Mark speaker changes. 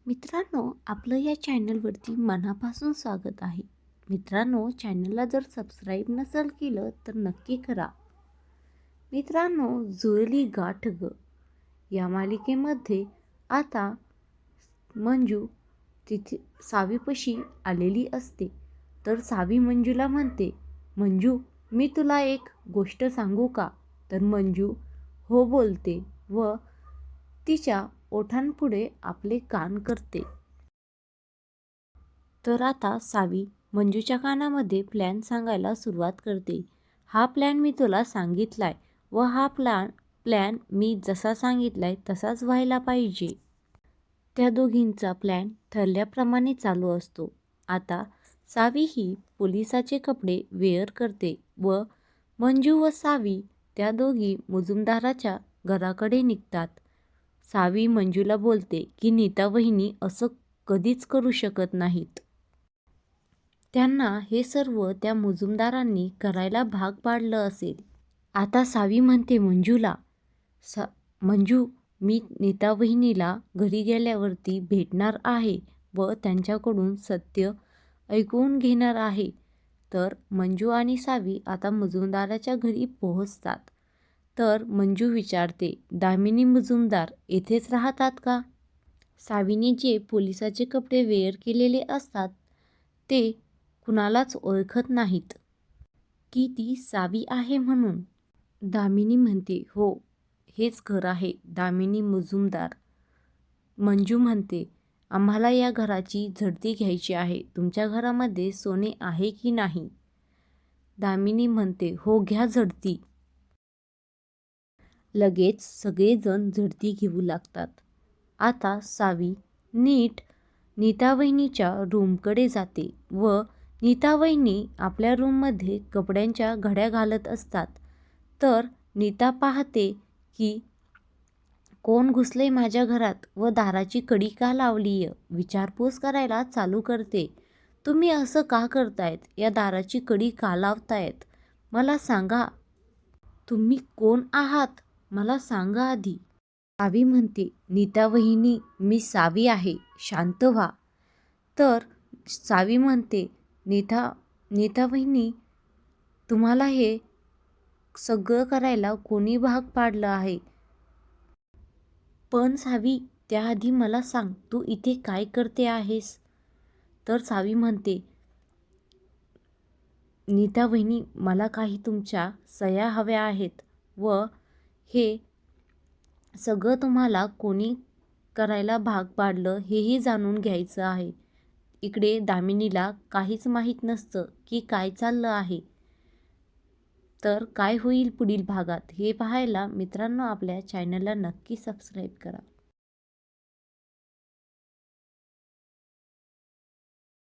Speaker 1: मित्रांनो, आपलं या चॅनलवरती मनापासून स्वागत आहे. मित्रांनो, चॅनलला जर सबस्क्राईब नसेल केलं तर नक्की करा. मित्रांनो, जुळली गाठ ग या मालिकेमध्ये आता मंजू तिथे सावीपाशी आलेली असते. तर सावी मंजूला म्हणते, मंजू, मी तुला एक गोष्ट सांगू का? तर मंजू हो बोलते व तिच्या ओठांपुढे आपले कान करते. तर आता सावी मंजूच्या कानामध्ये प्लॅन सांगायला सुरुवात करते. हा प्लॅन मी तुला सांगितलाय व हा प्लॅन मी जसा सांगितलाय तसाच व्हायला पाहिजे. त्या दोघींचा प्लॅन ठरल्याप्रमाणे चालू असतो. आता सावी ही पोलिसाचे कपडे वेअर करते व मंजू व सावी त्या दोघी मुजुमदाराच्या घराकडे निघतात. सावी मंजूला बोलते की नीता वहिनी असं कधीच करू शकत नाहीत. त्यांना हे सर्व त्या मुजुमदारांनी करायला भाग पाडलं असेल. आता सावी म्हणते मंजूला, मंजू, मी नीता वहिनीला घरी गेल्यावरती भेटणार आहे व त्यांच्याकडून सत्य ऐकून घेणार आहे. तर मंजू आणि सावी आता मुजुमदाराच्या घरी पोहोचतात. तर मंजू विचारते, दामिनी मुजुमदार येथेच राहतात का? सावीने जे पोलिसाचे कपडे वेअर केलेले असतात ते कुणालाच ओळखत नाहीत की ती सावी आहे म्हणून. दामिनी म्हणते, हो, हेच घर आहे दामिनी मुजुमदार. मंजू म्हणते, आम्हाला या घराची झडती घ्यायची आहे. तुमच्या घरामध्ये सोने आहे की नाही? दामिनी म्हणते, हो, घ्या झडती. लगेच सगळेजण झडती घेऊ लागतात. आता सावी नीट नीता वहिनीच्या रूमकडे जाते व नीता वहिनी आपल्या रूममध्ये कपड्यांच्या घड्या घालत असतात. तर नीता पाहते की कोण घुसले माझ्या घरात व दाराची कडी का लावलीय. विचारपूस करायला चालू करते. तुम्ही असं का करतायत? या दाराची कडी का लावतायत? मला सांगा, तुम्ही कोण आहात? मला सांगा आधी. सावी म्हणते, नीता वहिनी, मी सावी आहे, शांत व्हा. तर सावी म्हणते, नीता वहिनी, तुम्हाला हे सगळं करायला कोणी भाग पाडलं आहे? पण सावी, त्याआधी मला सांग, तू इथे काय करते आहेस? तर सावी म्हणते, नीता वहिनी, मला काही तुमच्या सह्या हव्या आहेत व हे सगळं तुम्हाला कोणी करायला भाग पाडलं हेही जाणून घ्यायचं आहे. इकडे दामिनीला काहीच माहीत नसतं की काय चाललं आहे. तर काय होईल पुढील भागात हे पाहायला मित्रांनो आपल्या चॅनलला नक्की सबस्क्राईब करा.